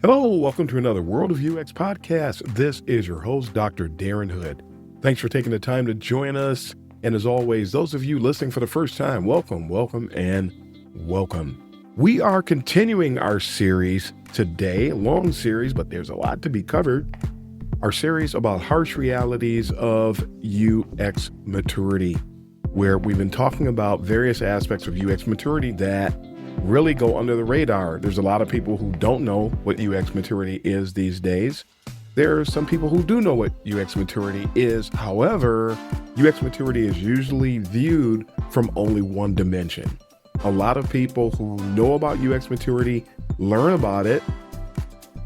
Hello, welcome to another World of UX podcast. This is your host, Dr. Darren Hood. Thanks for taking the time to join us. And as always, those of you listening for the first time, welcome, and welcome. We are continuing our series today, a long series, but there's a lot to be covered. Our series about harsh realities of UX maturity, where we've been talking about various aspects of UX maturity that really go under the radar. There's a lot of people who don't know what UX maturity is these days. There are some people who do know what UX maturity is. However, UX maturity is usually viewed from only one dimension. A lot of people who know about UX maturity learn about it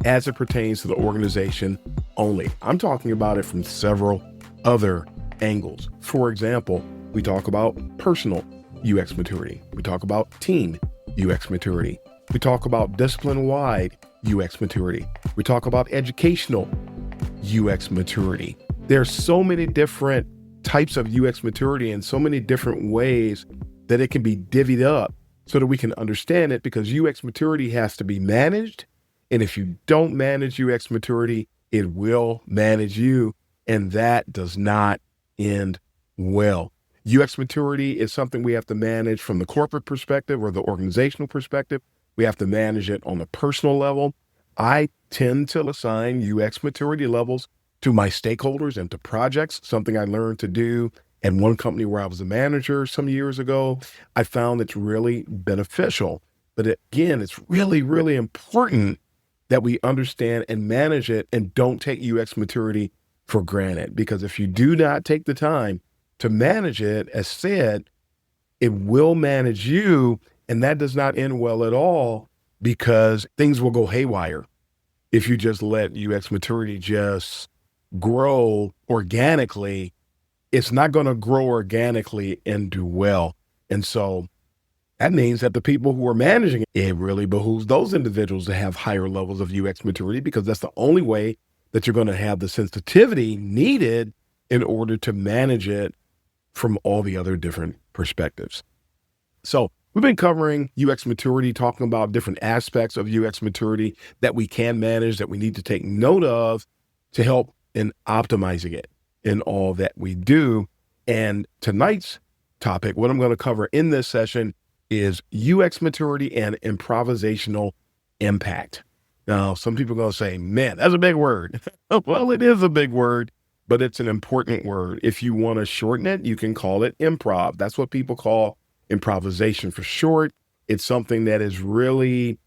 as it pertains to the organization only. I'm talking about it from several other angles. For example, we talk about personal UX maturity. We talk about team UX maturity. We talk about discipline-wide UX maturity. We talk about educational UX maturity. There's so many different types of UX maturity and so many different ways that it can be divvied up so that we can understand it, because UX maturity has to be managed. And if you don't manage UX maturity, it will manage you. And that does not end well. UX maturity is something we have to manage from the corporate perspective or the organizational perspective. We have to manage it on the personal level. I tend to assign UX maturity levels to my stakeholders and to projects, something I learned to do in one company where I was a manager some years ago. I found it's really beneficial. But again, it's really, really important that we understand and manage it and don't take UX maturity for granted. Because if you do not take the time to manage it, as said, it will manage you, and that does not end well at all, because things will go haywire if you just let UX maturity just grow organically. It's not going to grow organically and do well. And so that means that the people who are managing it, it really behooves those individuals to have higher levels of UX maturity, because that's the only way that you're going to have the sensitivity needed in order to manage it from all the other different perspectives. So we've been covering UX maturity, talking about different aspects of UX maturity that we can manage, that we need to take note of to help in optimizing it in all that we do. And tonight's topic, what I'm going to cover in this session, is UX maturity and improvisational impact. Now, some people are going to say, man, that's a big word. Well, it is a big word, but it's an important word. If you want to shorten it, you can call it improv. That's what people call improvisation for short. It's something that is really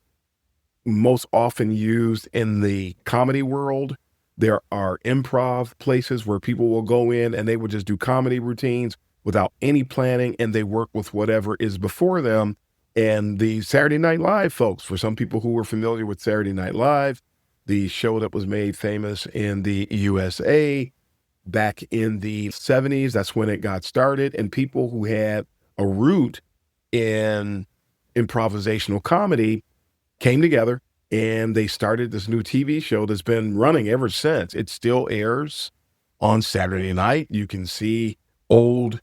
most often used in the comedy world. There are improv places where people will go in and they will just do comedy routines without any planning, and they work with whatever is before them. And the Saturday Night Live folks, for some people who are familiar with Saturday Night Live, the show that was made famous in the USA back in the 70s, that's when it got started. And people who had a root in improvisational comedy came together and they started this new TV show that's been running ever since. It still airs on Saturday night. You can see old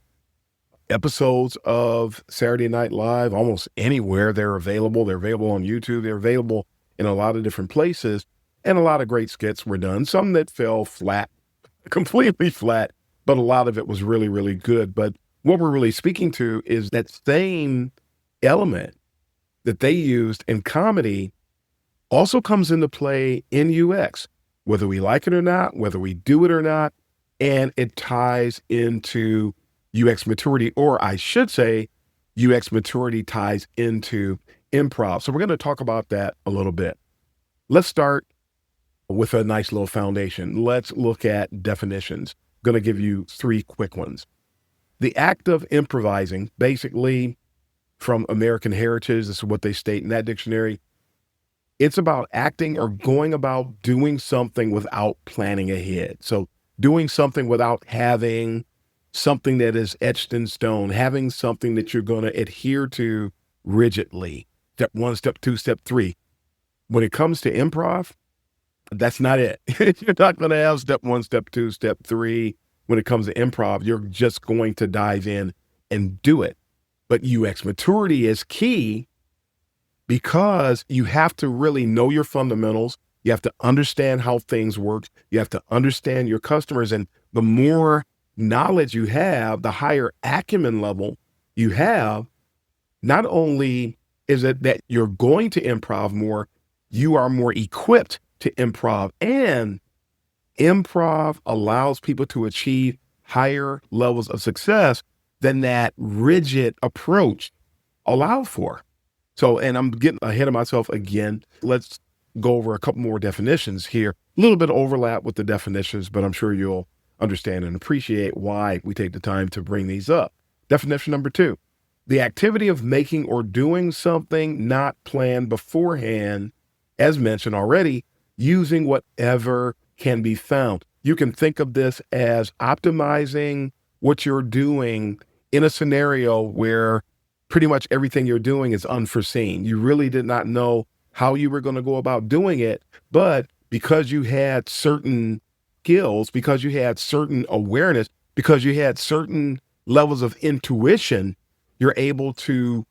episodes of Saturday Night Live almost anywhere they're available. They're available on YouTube. They're available in a lot of different places. And a lot of great skits were done. Some that fell flat, completely flat, but a lot of it was really, really good. But what we're really speaking to is that same element that they used in comedy also comes into play in UX, whether we like it or not, whether we do it or not, and it ties into UX maturity, or I should say UX maturity ties into improv. So we're going to talk about that a little bit. Let's start with a nice little foundation. Let's look at definitions. I'm going to give you 3 quick ones. The act of improvising, basically from American Heritage, this is what they state in that dictionary. It's about acting or going about doing something without planning ahead. So doing something without having something that is etched in stone, having something that you're going to adhere to rigidly. Step 1, step 2, step 3. When it comes to improv, that's not it. You're not going to have step 1, step 2, step 3. when it comes to improv. You're just going to dive in and do it. But UX maturity is key because you have to really know your fundamentals. You have to understand how things work. You have to understand your customers. And the more knowledge you have, the higher acumen level you have. Not only is it that you're going to improv more, you are more equipped to improv. And improv allows people to achieve higher levels of success than that rigid approach allowed for. So, and I'm getting ahead of myself again. Let's go over a couple more definitions here. A little bit of overlap with the definitions, but I'm sure you'll understand and appreciate why we take the time to bring these up. Definition number 2, the activity of making or doing something not planned beforehand, as mentioned already, using whatever can be found. You can think of this as optimizing what you're doing in a scenario where pretty much everything you're doing is unforeseen. You really did not know how you were going to go about doing it, but because you had certain skills, because you had certain awareness, because you had certain levels of intuition, you're able to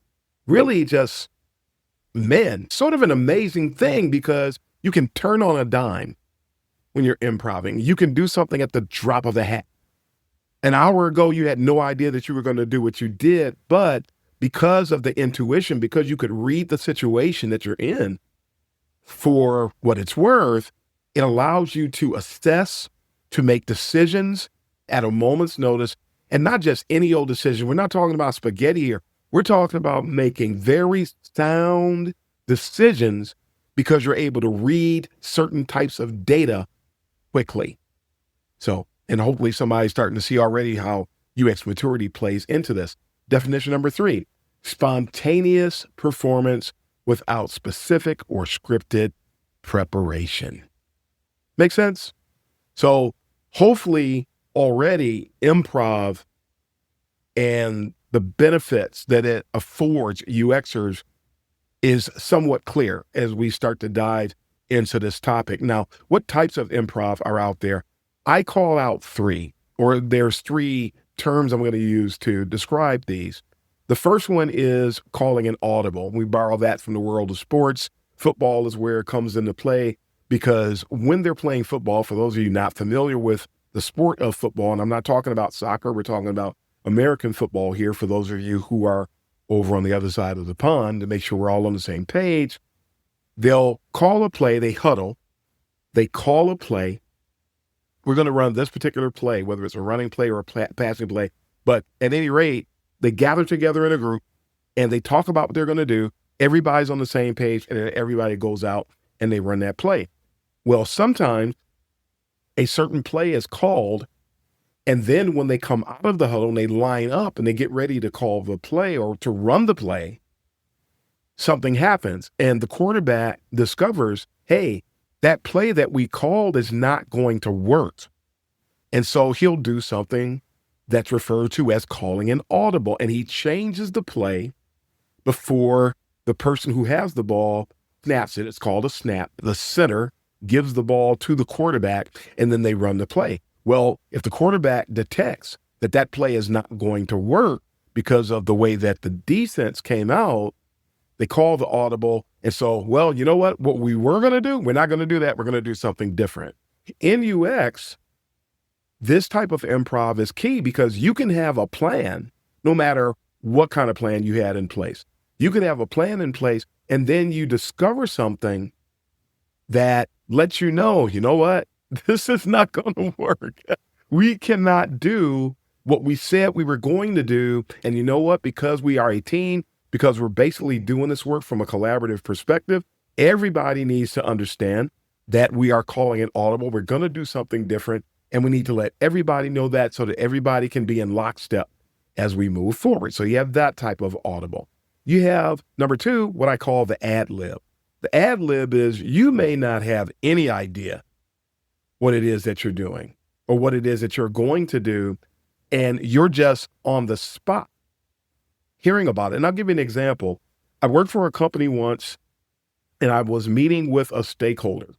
really just, man, sort of an amazing thing because you can turn on a dime when you're improving. You can do something at the drop of a hat. An hour ago, you had no idea that you were going to do what you did, but because of the intuition, because you could read the situation that you're in for what it's worth, it allows you to assess, to make decisions at a moment's notice, and not just any old decision. We're not talking about spaghetti here. We're talking about making very sound decisions because you're able to read certain types of data quickly. So, and hopefully somebody's starting to see already how UX maturity plays into this. Definition number 3, spontaneous performance without specific or scripted preparation. Make sense? So hopefully already improv and the benefits that it affords UXers is somewhat clear as we start to dive into this topic. Now, what types of improv are out there? I call out 3, or there's 3 terms I'm going to use to describe these. The first one is calling an audible. We borrow that from the world of sports. Football is where it comes into play because when they're playing football, for those of you not familiar with the sport of football, and I'm not talking about soccer, we're talking about American football here for those of you who are over on the other side of the pond to make sure we're all on the same page. They'll call a play, they huddle, they call a play. We're going to run this particular play, whether it's a running play or a passing play, but at any rate, they gather together in a group and they talk about what they're going to do. Everybody's on the same page and then everybody goes out and they run that play. Well, sometimes a certain play is called, and then when they come out of the huddle and they line up and they get ready to call the play or to run the play, something happens and the quarterback discovers, hey, that play that we called is not going to work. And so he'll do something that's referred to as calling an audible, and he changes the play before the person who has the ball snaps it. It's called a snap. The center gives the ball to the quarterback, and then they run the play. Well, if the quarterback detects that that play is not going to work because of the way that the defense came out, they call the audible. And so, well, you know what we were going to do? We're not going to do that. We're going to do something different. In UX, this type of improv is key because you can have a plan, no matter what kind of plan you had in place. You can have a plan in place, and then you discover something that lets you know what? This is not going to work. We cannot do what we said we were going to do. And you know what? Because we are a team, because we're basically doing this work from a collaborative perspective, everybody needs to understand that we are calling it audible. We're going to do something different. And we need to let everybody know that so that everybody can be in lockstep as we move forward. So you have that type of audible. You have, number 2, what I call the ad lib. The ad lib is you may not have any idea what it is that you're doing or what it is that you're going to do, and you're just on the spot hearing about it. And I'll give you an example. I worked for a company once, and I was meeting with a stakeholder.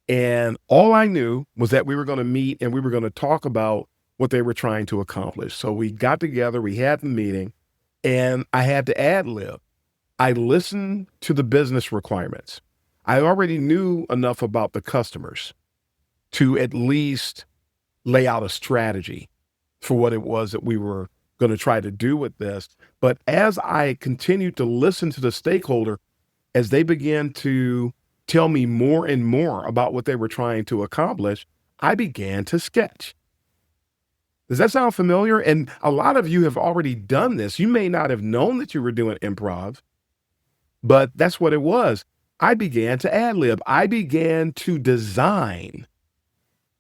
And all I knew was that we were going to meet and we were going to talk about what they were trying to accomplish. So we got together, we had the meeting, and I had to ad lib. I listened to the business requirements. I already knew enough about the customers to at least lay out a strategy for what it was that we were going to try to do with this. But as I continued to listen to the stakeholder, as they began to tell me more and more about what they were trying to accomplish, I began to sketch. Does that sound familiar? And a lot of you have already done this. You may not have known that you were doing improv, but that's what it was. I began to ad lib. I began to design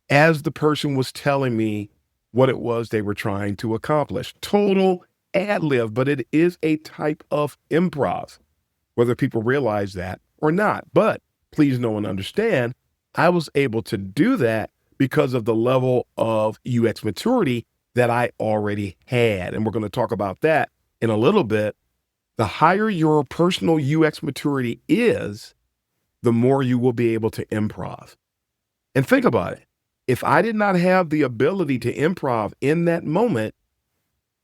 as the person was telling me what it was they were trying to accomplish. Total ad lib, but it is a type of improv, whether people realize that or not. But please know and understand, I was able to do that because of the level of UX maturity that I already had. And we're going to talk about that in a little bit. The higher your personal UX maturity is, the more you will be able to improv. And think about it. If I did not have the ability to improv in that moment,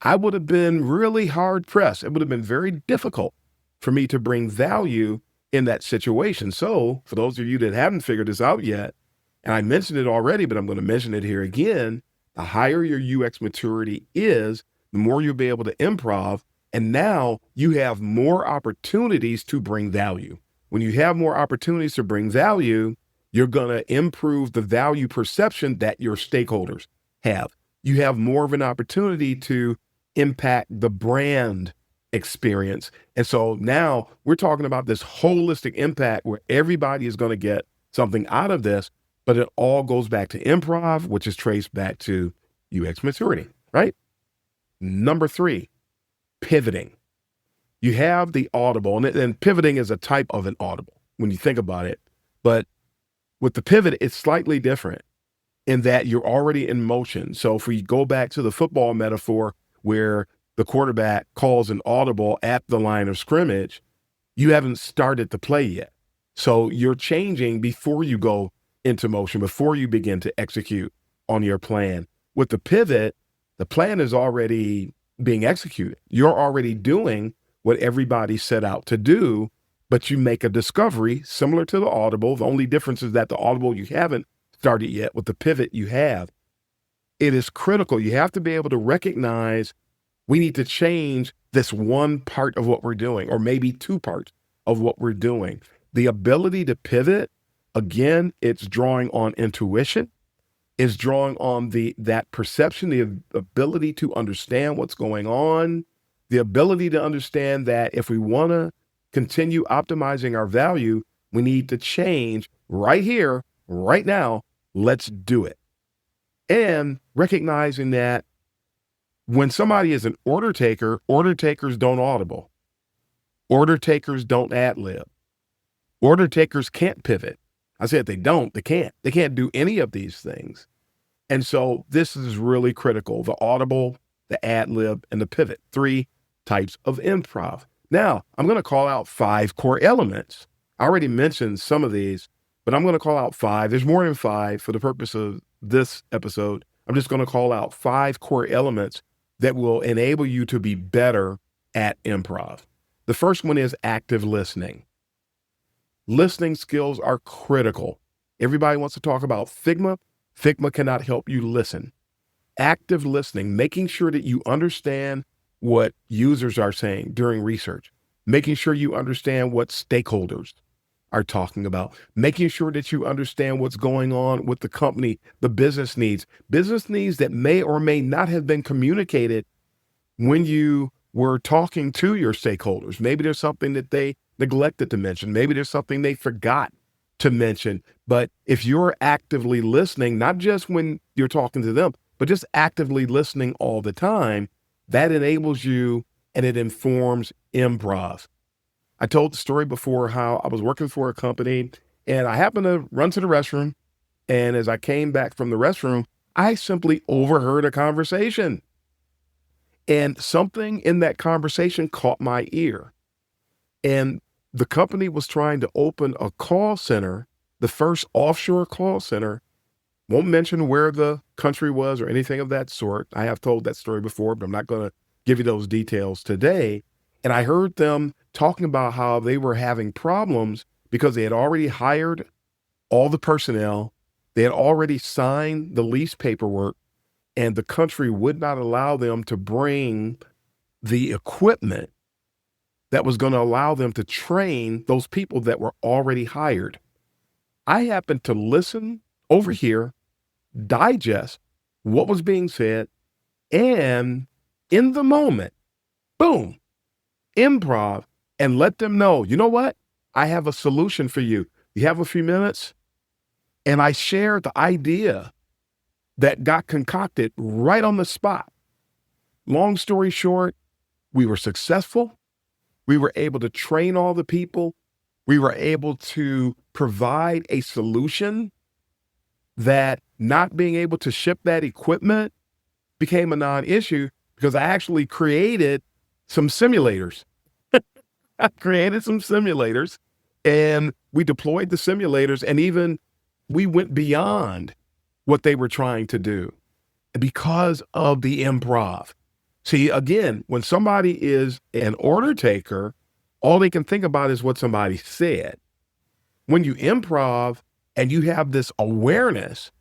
I would have been really hard pressed. It would have been very difficult for me to bring value in that situation. So for those of you that haven't figured this out yet, and I mentioned it already, but I'm going to mention it here again, the higher your UX maturity is, the more you'll be able to improv. And now you have more opportunities to bring value. When you have more opportunities to bring value, you're going to improve the value perception that your stakeholders have. You have more of an opportunity to impact the brand experience. And so now we're talking about this holistic impact where everybody is going to get something out of this, but it all goes back to improv, which is traced back to UX maturity, right? Number 3, pivoting. You have the audible, and pivoting is a type of an audible when you think about it. But with the pivot, it's slightly different in that you're already in motion. So if we go back to the football metaphor where the quarterback calls an audible at the line of scrimmage, you haven't started the play yet. So you're changing before you go into motion, before you begin to execute on your plan. With the pivot, the plan is already being executed. You're already doing what everybody set out to do, but you make a discovery similar to the audible. The only difference is that the audible you haven't started yet. With the pivot you have. It is critical. You have to be able to recognize we need to change this one part of what we're doing, or maybe 2 parts of what we're doing. The ability to pivot, again, it's drawing on intuition. It's drawing on that perception, the ability to understand what's going on, the ability to understand that if we want to continue optimizing our value, we need to change right here, right now. Let's do it. And recognizing that when somebody is an order taker, order takers don't audible. Order takers don't ad lib. Order takers can't pivot. I said they don't, they can't. They can't do any of these things. And so this is really critical. The audible, the ad lib, and the pivot. 3 types of improv. Now, I'm going to call out 5 core elements. I already mentioned some of these, but I'm going to call out 5. There's more than 5 for the purpose of this episode. I'm just going to call out 5 core elements that will enable you to be better at improv. The first one is active listening. Listening skills are critical. Everybody wants to talk about Figma. Figma cannot help you listen. Active listening, making sure that you understand what users are saying during research, making sure you understand what stakeholders are talking about, making sure that you understand what's going on with the company, the business needs that may or may not have been communicated when you were talking to your stakeholders. Maybe there's something that they neglected to mention. Maybe there's something they forgot to mention. But if you're actively listening, not just when you're talking to them, but just actively listening all the time, that enables you and it informs improv. I told the story before how I was working for a company and I happened to run to the restroom. And as I came back from the restroom, I simply overheard a conversation. And something in that conversation caught my ear. And the company was trying to open a call center, the first offshore call center Won't mention where the country was or anything of that sort. I have told that story before, but I'm not going to give you those details today. And I heard them talking about how they were having problems because they had already hired all the personnel, they had already signed the lease paperwork, and the country would not allow them to bring the equipment that was going to allow them to train those people that were already hired. I happened to listen, overhear, digest what was being said, and in the moment, boom, improv, and let them know, you know what? I have a solution for you. You have a few minutes? And I shared the idea that got concocted right on the spot. Long story short, we were successful. We were able to train all the people. We were able to provide a solution that not being able to ship that equipment became a non-issue because I actually created some simulators. I created some simulators and we deployed the simulators, and even we went beyond what they were trying to do because of the improv. See, again, when somebody is an order taker, all they can think about is what somebody said. When you improv and you have this awareness,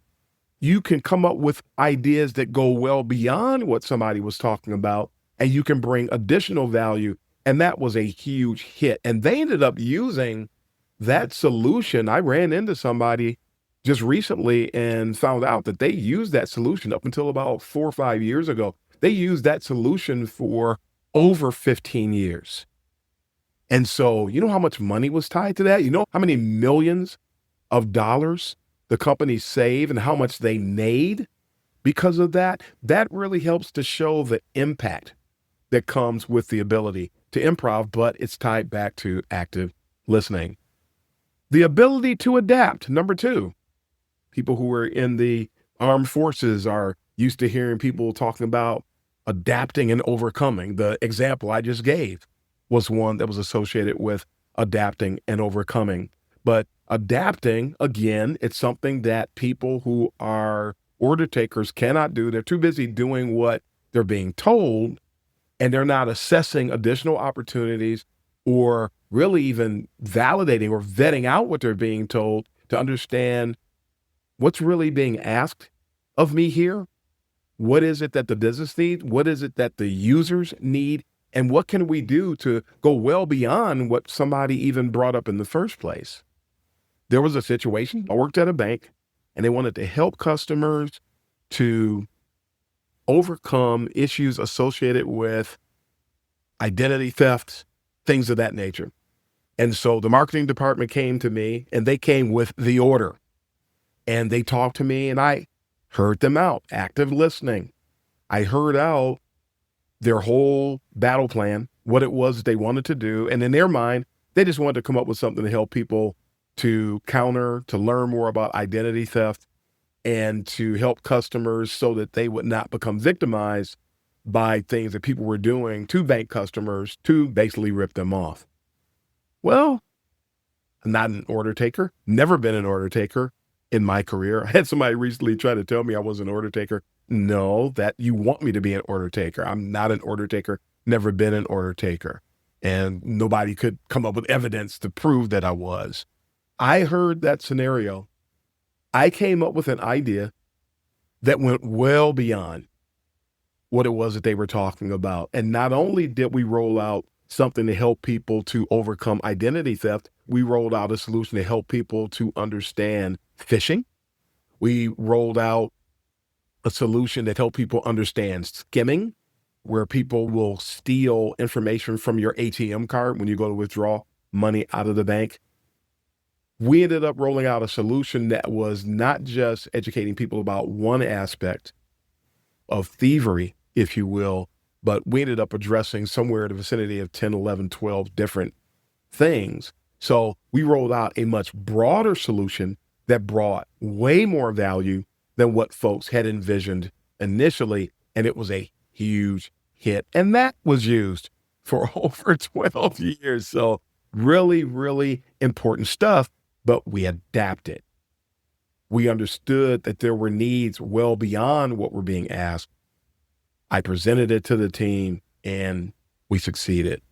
you can come up with ideas that go well beyond what somebody was talking about, and you can bring additional value. And that was a huge hit. And they ended up using that solution. I ran into somebody just recently and found out that they used that solution up until about 4 or 5 years ago. They used that solution for over 15 years. And so, you know how much money was tied to that? You know how many millions of dollars the company saved and how much they made because of that? That really helps to show the impact that comes with the ability to improv, but it's tied back to active listening. The ability to adapt, number 2. People who are in the armed forces are used to hearing people talking about adapting and overcoming. The example I just gave was one that was associated with adapting and overcoming. But adapting, again, it's something that people who are order takers cannot do. They're too busy doing what they're being told, and they're not assessing additional opportunities or really even validating or vetting out what they're being told to understand what's really being asked of me here. What is it that the business needs? What is it that the users need? And what can we do to go well beyond what somebody even brought up in the first place? There was a situation, I worked at a bank, and they wanted to help customers to overcome issues associated with identity theft, things of that nature. And so the marketing department came to me, and they came with the order. And they talked to me, and I heard them out, active listening. I heard out their whole battle plan, what it was they wanted to do. And in their mind, they just wanted to come up with something to help people to counter, to learn more about identity theft, and to help customers so that they would not become victimized by things that people were doing to bank customers to basically rip them off. Well, I'm not an order taker, never been an order taker in my career. I had somebody recently try to tell me I was an order taker. No, that you want me to be an order taker. I'm not an order taker, never been an order taker. And nobody could come up with evidence to prove that I was. I heard that scenario. I came up with an idea that went well beyond what it was that they were talking about. And not only did we roll out something to help people to overcome identity theft, we rolled out a solution to help people to understand phishing. We rolled out a solution that helped people understand skimming, where people will steal information from your ATM card when you go to withdraw money out of the bank. We ended up rolling out a solution that was not just educating people about one aspect of thievery, if you will, but we ended up addressing somewhere in the vicinity of 10, 11, 12 different things. So we rolled out a much broader solution that brought way more value than what folks had envisioned initially. And it was a huge hit. And that was used for over 12 years. So really, really important stuff, but we adapted. We understood that there were needs well beyond what were being asked. I presented it to the team and we succeeded.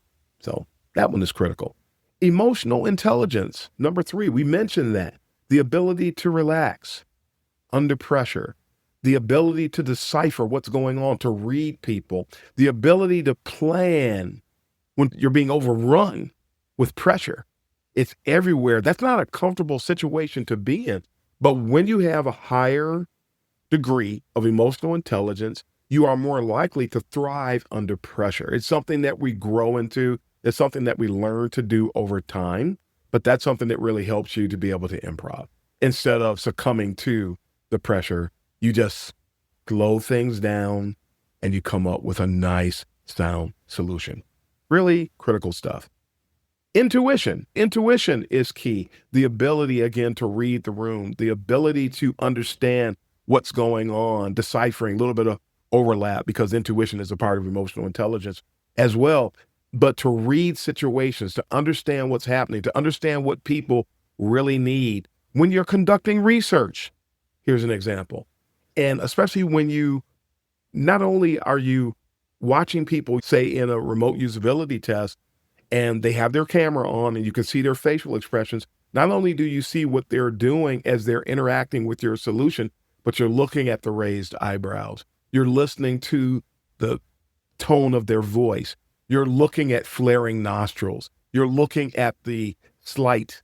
So that one is critical. Emotional intelligence. Number 3, we mentioned that. The ability to relax under pressure, the ability to decipher what's going on, to read people, the ability to plan when you're being overrun with pressure. It's everywhere. That's not a comfortable situation to be in. But when you have a higher degree of emotional intelligence, you are more likely to thrive under pressure. It's something that we grow into. It's something that we learn to do over time, but that's something that really helps you to be able to improv. Instead of succumbing to the pressure, you just slow things down and you come up with a nice, sound solution. Really critical stuff. Intuition. Intuition is key. The ability, again, to read the room, the ability to understand what's going on, deciphering a little bit of overlap because intuition is a part of emotional intelligence as well. But to read situations, to understand what's happening, to understand what people really need when you're conducting research. Here's an example. And especially when not only are you watching people, say in a remote usability test, and they have their camera on and you can see their facial expressions, not only do you see what they're doing as they're interacting with your solution, but you're looking at the raised eyebrows. You're listening to the tone of their voice. You're looking at flaring nostrils. You're looking at the slight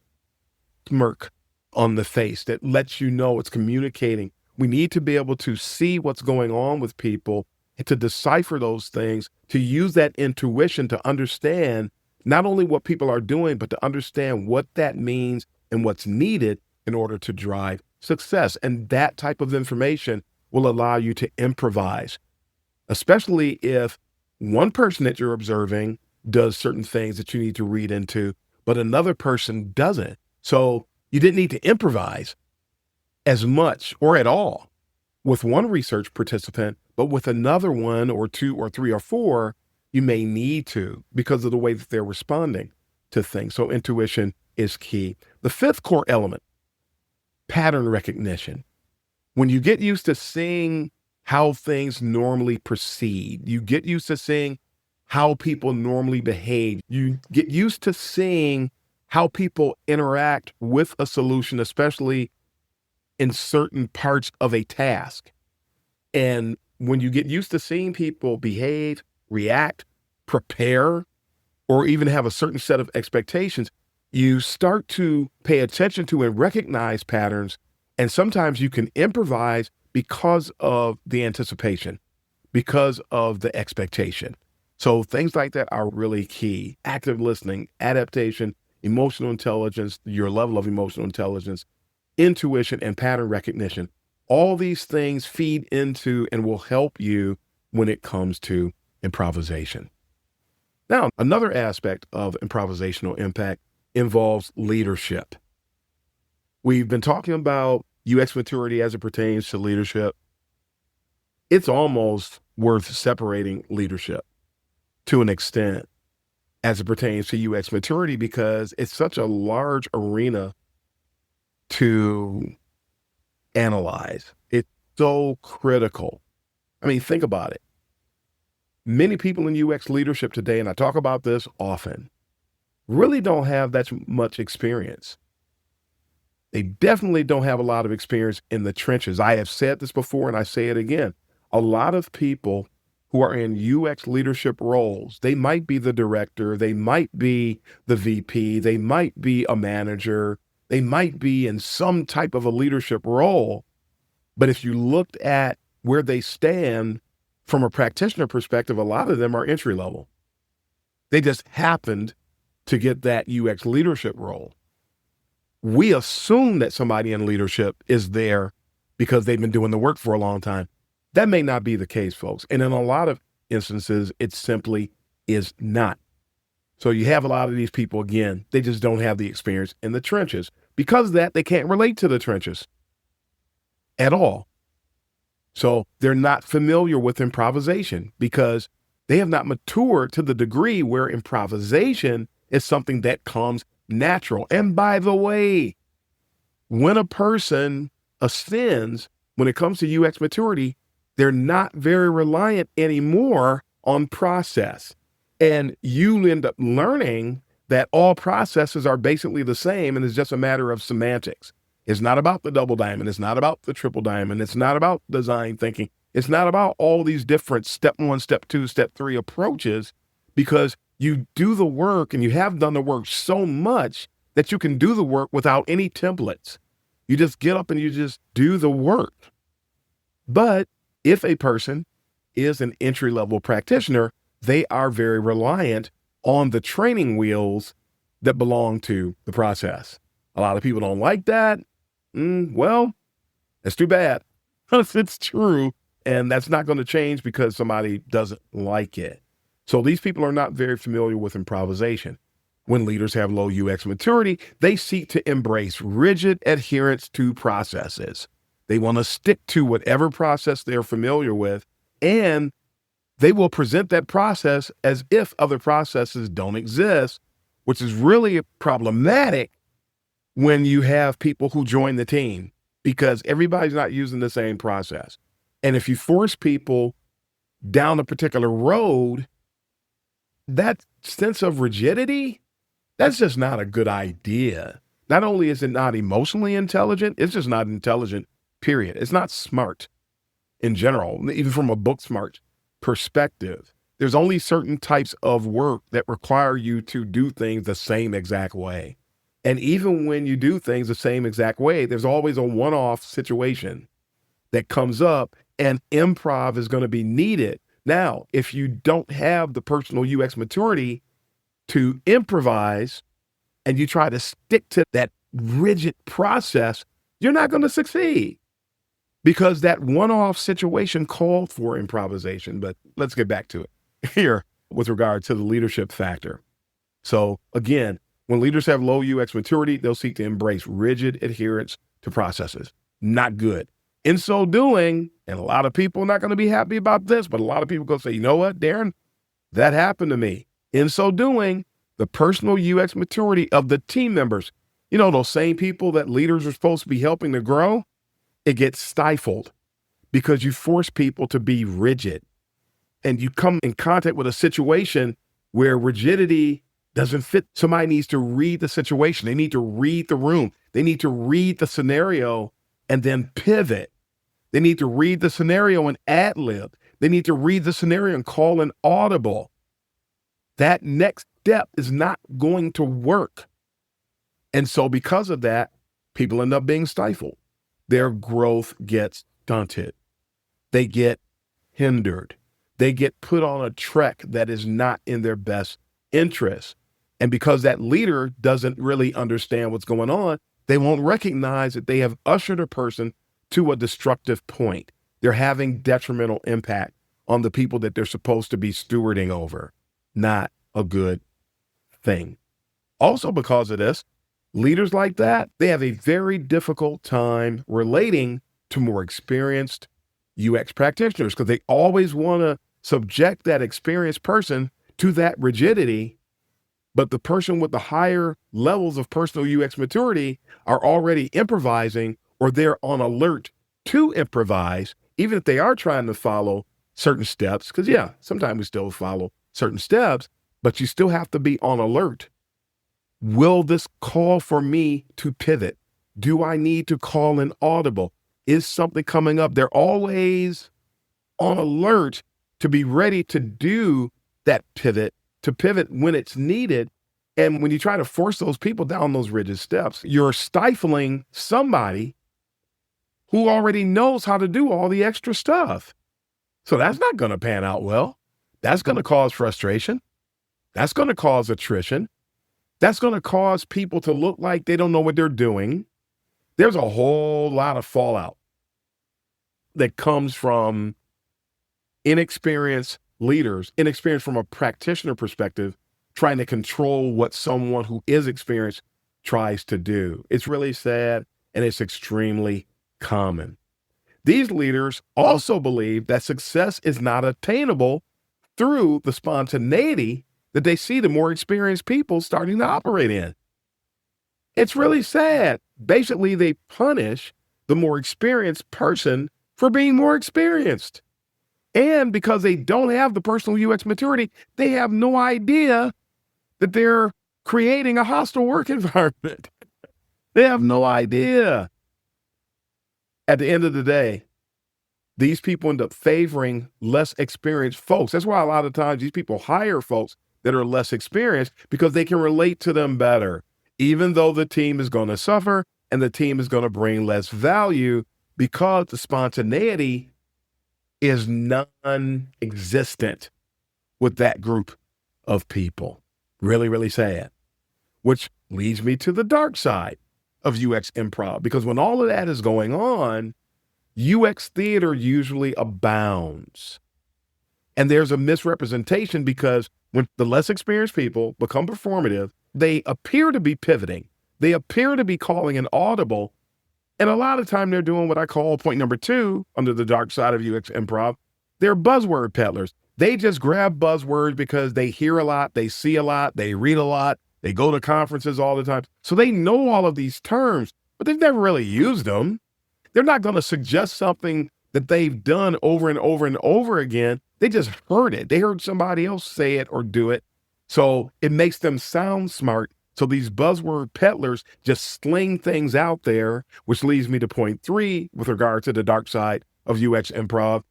smirk on the face that lets you know it's communicating. We need to be able to see what's going on with people and to decipher those things, to use that intuition to understand not only what people are doing, but to understand what that means and what's needed in order to drive success. And that type of information will allow you to improvise, especially if one person that you're observing does certain things that you need to read into, but another person doesn't. So you didn't need to improvise as much or at all with one research participant, but with another one or two or three or four, you may need to because of the way that they're responding to things. So intuition is key. The 5th core element, pattern recognition. When you get used to seeing how things normally proceed, you get used to seeing how people normally behave, you get used to seeing how people interact with a solution, especially in certain parts of a task. And when you get used to seeing people behave, react, prepare, or even have a certain set of expectations, you start to pay attention to and recognize patterns. And sometimes you can improvise because of the anticipation, because of the expectation. So things like that are really key. Active listening, adaptation, emotional intelligence, your level of emotional intelligence, intuition, and pattern recognition. All these things feed into and will help you when it comes to improvisation. Now, another aspect of improvisational impact involves leadership. We've been talking about UX maturity as it pertains to leadership. It's almost worth separating leadership to an extent as it pertains to UX maturity because it's such a large arena to analyze. It's so critical. I mean, think about it. Many people in UX leadership today, and I talk about this often, really don't have that much experience. They definitely don't have a lot of experience in the trenches. I have said this before and I say it again. A lot of people who are in UX leadership roles, they might be the director, they might be the VP, they might be a manager, they might be in some type of a leadership role. But if you looked at where they stand from a practitioner perspective, a lot of them are entry level. They just happened to get that UX leadership role. We assume that somebody in leadership is there because they've been doing the work for a long time. That may not be the case, folks. And in a lot of instances, it simply is not. So you have a lot of these people, again, they just don't have the experience in the trenches. Because of that, they can't relate to the trenches at all. So they're not familiar with improvisation because they have not matured to the degree where improvisation is something that comes natural. And by the way, when a person ascends when it comes to UX maturity, they're not very reliant anymore on process. And you end up learning that all processes are basically the same, and it's just a matter of semantics. It's not about the double diamond. It's not about the triple diamond. It's not about design thinking. It's not about all these different step 1, step 2, step 3 approaches, because you do the work and you have done the work so much that you can do the work without any templates. You just get up and you just do the work. But if a person is an entry-level practitioner, they are very reliant on the training wheels that belong to the process. A lot of people don't like that. Well, that's too bad. It's true. And that's not going to change because somebody doesn't like it. So these people are not very familiar with improvisation. When leaders have low UX maturity, they seek to embrace rigid adherence to processes. They want to stick to whatever process they're familiar with, and they will present that process as if other processes don't exist, which is really problematic when you have people who join the team, because everybody's not using the same process. And if you force people down a particular road, that sense of rigidity, that's just not a good idea. Not only is it not emotionally intelligent, it's just not intelligent, period. It's not smart in general, even from a book smart perspective. There's only certain types of work that require you to do things the same exact way. And even when you do things the same exact way, there's always a one-off situation that comes up, and improv is going to be needed. Now, if you don't have the personal UX maturity to improvise and you try to stick to that rigid process, you're not going to succeed, because that one-off situation called for improvisation. But let's get back to it here with regard to the leadership factor. So again, when leaders have low UX maturity, they'll seek to embrace rigid adherence to processes. Not good. In so doing, and a lot of people are not going to be happy about this, but a lot of people go say, you know what, Darren, that happened to me. In so doing, the personal UX maturity of the team members, those same people that leaders are supposed to be helping to grow, it gets stifled because you force people to be rigid. And you come in contact with a situation where rigidity doesn't fit. Somebody needs to read the situation. They need to read the room. They need to read the scenario and then pivot. They need to read the scenario and ad lib. They need to read the scenario and call an audible. That next step is not going to work. And so because of that, people end up being stifled. Their growth gets stunted. They get hindered. They get put on a trek that is not in their best interest. And because that leader doesn't really understand what's going on, they won't recognize that they have ushered a person to a destructive point. They're having detrimental impact on the people that they're supposed to be stewarding over. Not a good thing. Also, because of this, leaders like that, they have a very difficult time relating to more experienced UX practitioners, because they always want to subject that experienced person to that rigidity. But the person with the higher levels of personal UX maturity are already improvising, or they're on alert to improvise, even if they are trying to follow certain steps. Because sometimes we still follow certain steps, but you still have to be on alert. Will this call for me to pivot? Do I need to call an audible? Is something coming up? They're always on alert to be ready to do that pivot, to pivot when it's needed. And when you try to force those people down those rigid steps, you're stifling somebody who already knows how to do all the extra stuff. So that's not going to pan out well. That's going to cause frustration. That's going to cause attrition. That's going to cause people to look like they don't know what they're doing. There's a whole lot of fallout that comes from inexperienced leaders, inexperienced from a practitioner perspective, trying to control what someone who is experienced tries to do. It's really sad, and it's extremely common. These leaders also believe that success is not attainable through the spontaneity that they see the more experienced people starting to operate in. It's really sad. Basically, they punish the more experienced person for being more experienced. And because they don't have the personal UX maturity, they have no idea that they're creating a hostile work environment. They have no idea. At the end of the day, these people end up favoring less experienced folks. That's why a lot of times these people hire folks that are less experienced because they can relate to them better, even though the team is going to suffer and the team is going to bring less value because the spontaneity is non-existent with that group of people. Really, really sad. Which leads me to the dark side of UX improv, because when all of that is going on, UX theater usually abounds. And there's a misrepresentation because when the less experienced people become performative, they appear to be pivoting. They appear to be calling an audible. And a lot of time they're doing what I call point number 2 under the dark side of UX improv. They're buzzword peddlers. They just grab buzzwords because they hear a lot, they see a lot, they read a lot, they go to conferences all the time. So they know all of these terms, but they've never really used them. They're not going to suggest something that they've done over and over and over again. They just heard it. They heard somebody else say it or do it. So it makes them sound smart. So these buzzword peddlers just sling things out there, which leads me to point 3 with regard to the dark side of UX improv.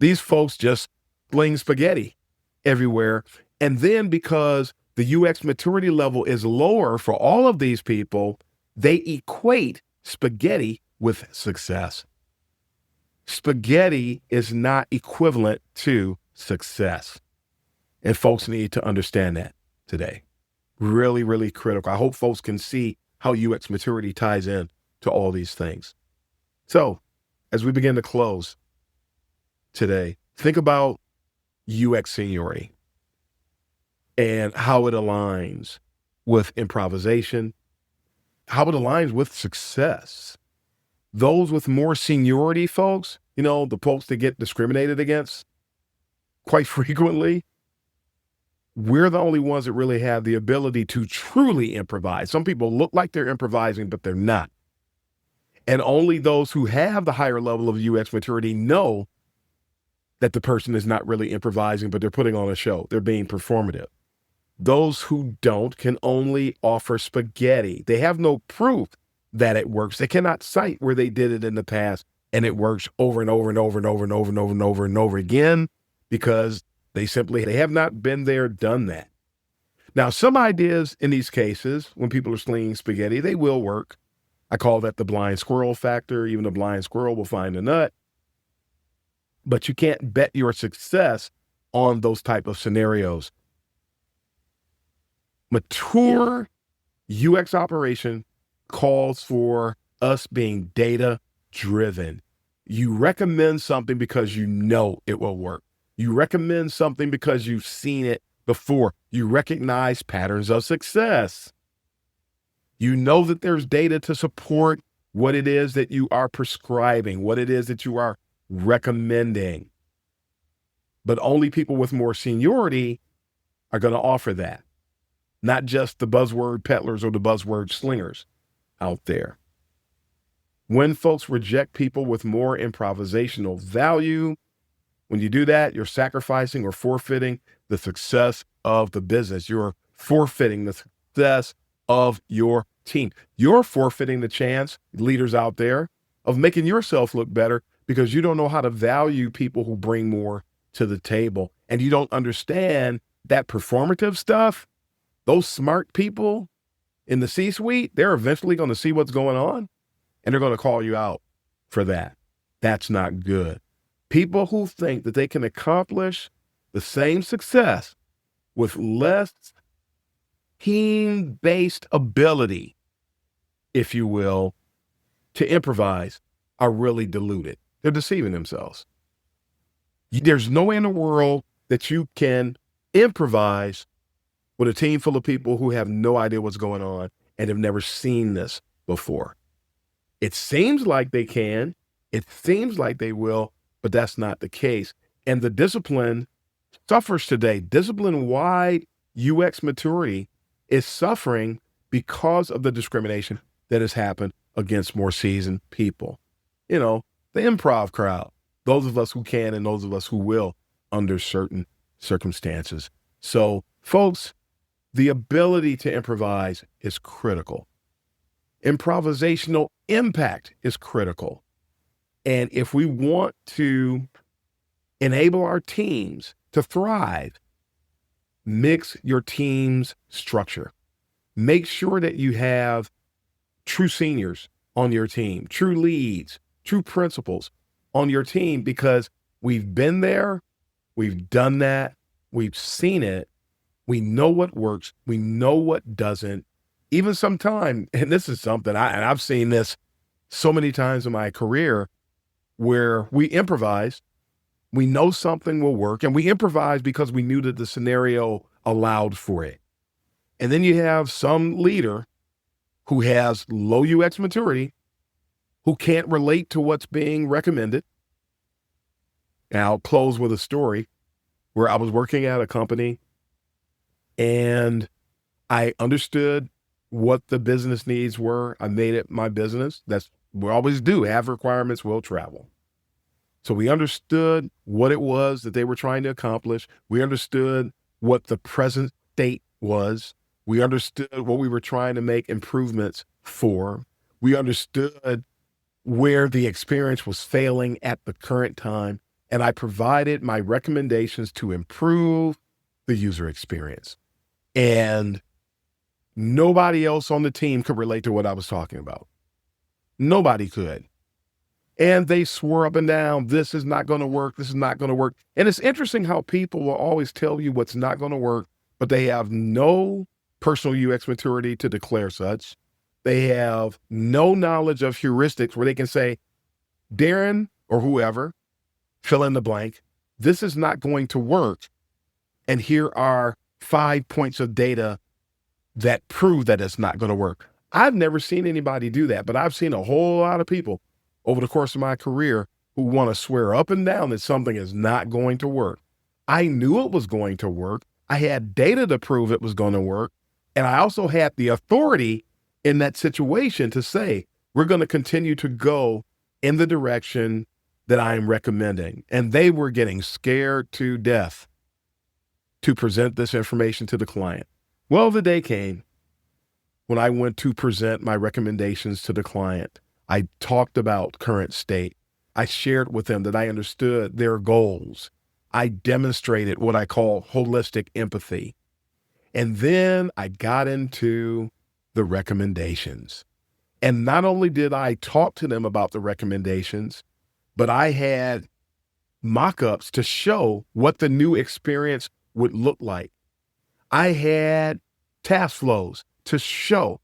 These folks just sling spaghetti everywhere. And then because the UX maturity level is lower for all of these people, they equate spaghetti with success. Spaghetti is not equivalent to success. And folks need to understand that today. Really, really critical. I hope folks can see how UX maturity ties in to all these things. So as we begin to close today, think about UX seniority and how it aligns with improvisation, how it aligns with success. Those with more seniority folks, the folks that get discriminated against quite frequently, we're the only ones that really have the ability to truly improvise. Some people look like they're improvising, but they're not. And only those who have the higher level of UX maturity know that the person is not really improvising, but they're putting on a show. They're being performative. Those who don't can only offer spaghetti. They have no proof that it works. They cannot cite where they did it in the past and it works over and over and over and over and over and over and over and over again because they have not been there, done that. Now, some ideas in these cases, when people are slinging spaghetti, they will work. I call that the blind squirrel factor. Even a blind squirrel will find a nut. But you can't bet your success on those type of scenarios. Mature UX operation calls for us being data-driven. You recommend something because you know it will work. You recommend something because you've seen it before. You recognize patterns of success. You know that there's data to support what it is that you are prescribing, what it is that you are recommending. But only people with more seniority are going to offer that, not just the buzzword peddlers or the buzzword slingers out there. When folks reject people with more improvisational value, when you do that, you're sacrificing or forfeiting the success of the business. You're forfeiting the success of your team. You're forfeiting the chance, leaders out there, of making yourself look better because you don't know how to value people who bring more to the table. And you don't understand that performative stuff. Those smart people in the C-suite, they're eventually going to see what's going on and they're going to call you out for that. That's not good. People who think that they can accomplish the same success with less team-based ability, if you will, to improvise are really deluded. They're deceiving themselves. There's no way in the world that you can improvise with a team full of people who have no idea what's going on and have never seen this before. It seems like they can, it seems like they will, but that's not the case. And the discipline suffers today. Discipline-wide UX maturity is suffering because of the discrimination that has happened against more seasoned people. the improv crowd, those of us who can and those of us who will under certain circumstances. So, folks, the ability to improvise is critical. Improvisational impact is critical. And if we want to enable our teams to thrive, mix your team's structure. Make sure that you have true seniors on your team, true leads, true principals on your team, because we've been there, we've done that, we've seen it, we know what works, we know what doesn't. Even sometimes, and this is something I've seen this so many times in my career, where we improvise, we know something will work, and we improvise because we knew that the scenario allowed for it. And then you have some leader who has low UX maturity, who can't relate to what's being recommended. And I'll close with a story where I was working at a company and I understood what the business needs were. I made it my business. That's we always do. Have requirements, will travel. So we understood what it was that they were trying to accomplish. We understood what the present state was. We understood what we were trying to make improvements for. We understood where the experience was failing at the current time. And I provided my recommendations to improve the user experience. And nobody else on the team could relate to what I was talking about. Nobody could. And they swore up and down, this is not going to work, this is not going to work. And it's interesting how people will always tell you what's not going to work, but they have no personal UX maturity to declare such. They have no knowledge of heuristics where they can say, Darren or whoever, fill in the blank, this is not going to work. And here are 5 points of data that prove that it's not going to work. I've never seen anybody do that, but I've seen a whole lot of people over the course of my career who want to swear up and down that something is not going to work. I knew it was going to work. I had data to prove it was going to work. And I also had the authority in that situation to say, we're going to continue to go in the direction that I am recommending. And they were getting scared to death to present this information to the client. Well, the day came when I went to present my recommendations to the client. I talked about current state. I shared with them that I understood their goals. I demonstrated what I call holistic empathy. And then I got into the recommendations. And not only did I talk to them about the recommendations, but I had mock-ups to show what the new experience would look like. I had task flows to show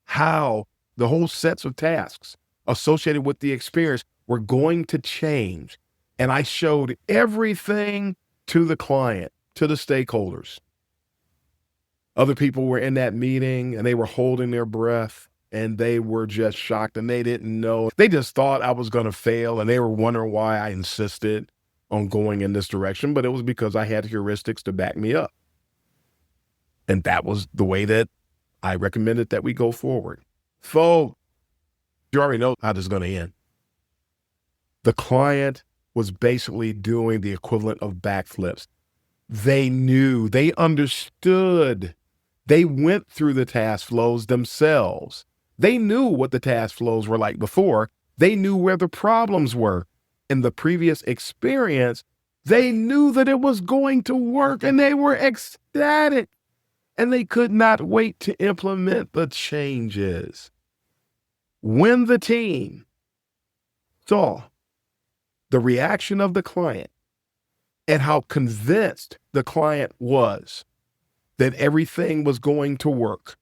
how the whole sets of tasks associated with the experience were going to change. And I showed everything to the client, to the stakeholders. Other people were in that meeting and they were holding their breath and they were just shocked and they didn't know. They just thought I was going to fail and they were wondering why I insisted on going in this direction, but it was because I had heuristics to back me up. And that was the way that I recommended that we go forward. Folks, you already know how this is going to end. The client was basically doing the equivalent of backflips. They knew, they understood. They went through the task flows themselves. They knew what the task flows were like before. They knew where the problems were. In the previous experience, they knew that it was going to work and they were ecstatic. And they could not wait to implement the changes. When the team saw the reaction of the client and how convinced the client was that everything was going to work,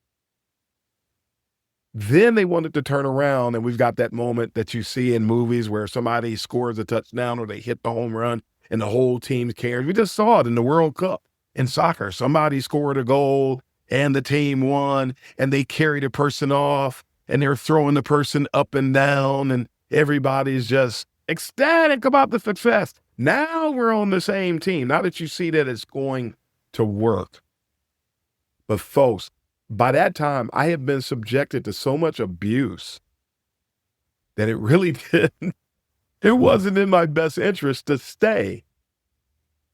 then they wanted to turn around, and we've got that moment that you see in movies where somebody scores a touchdown or they hit the home run and the whole team cares. We just saw it in the World Cup in soccer. Somebody scored a goal and the team won and they carried a person off and they're throwing the person up and down and everybody's just ecstatic about the success. Now we're on the same team. Now that you see that it's going to work. But folks, by that time, I had been subjected to so much abuse that it really didn't. It wasn't in my best interest to stay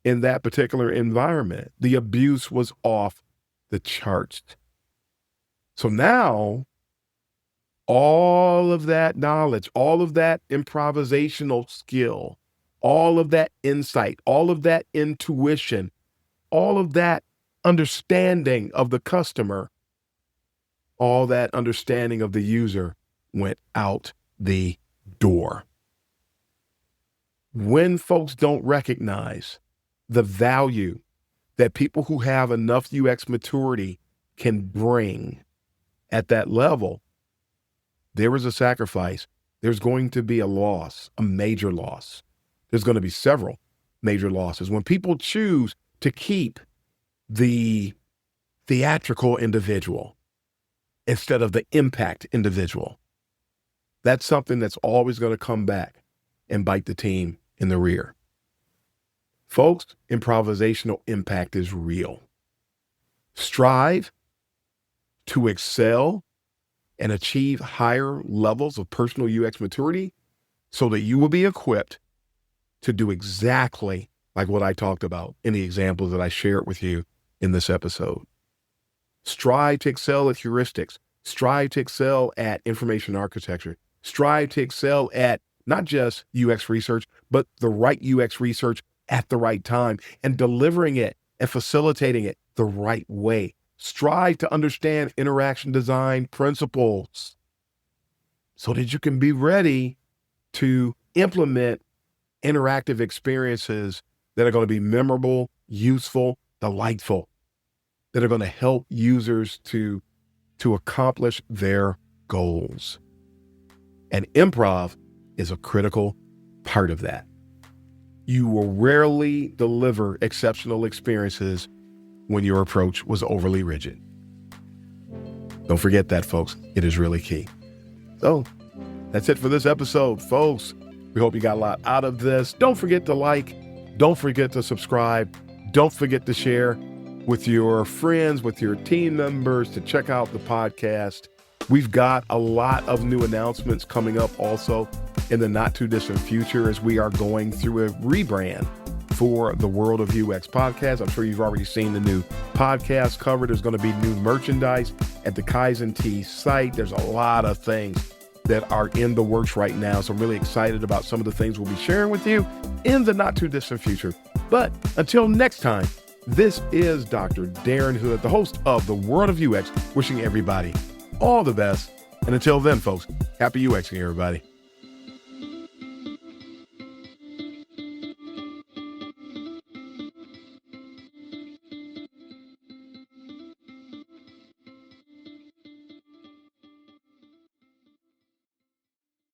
in that particular environment. The abuse was off the charts. So now, all of that knowledge, all of that improvisational skill, all of that insight, all of that intuition, all of that understanding of the customer, all that understanding of the user went out the door. When folks don't recognize the value that people who have enough UX maturity can bring at that level, there is a sacrifice. There's going to be a loss, a major loss. There's going to be several major losses. When people choose to keep the theatrical individual instead of the impact individual, that's something that's always going to come back and bite the team in the rear. Folks, improvisational impact is real. Strive to excel and achieve higher levels of personal UX maturity so that you will be equipped to do exactly like what I talked about in the examples that I shared with you in this episode. Strive to excel at heuristics. Strive to excel at information architecture. Strive to excel at not just UX research, but the right UX research at the right time and delivering it and facilitating it the right way. Strive to understand interaction design principles so that you can be ready to implement interactive experiences that are going to be memorable, useful, delightful, that are going to help users to accomplish their goals. And improv is a critical part of that. You will rarely deliver exceptional experiences when your approach was overly rigid. Don't forget that, folks. It is really key. So that's it for this episode, folks. We hope you got a lot out of this. Don't forget to like. Don't forget to subscribe. Don't forget to share with your friends, with your team members, to check out the podcast. We've got a lot of new announcements coming up also in the not too distant future as we are going through a rebrand for the World of UX podcast. I'm sure you've already seen the new podcast cover. There's going to be new merchandise at the Kaizen T site. There's a lot of things that are in the works right now. So I'm really excited about some of the things we'll be sharing with you in the not too distant future. But until next time, this is Dr. Darren Hood, the host of the World of UX, wishing everybody all the best. And until then, folks, happy UXing, everybody.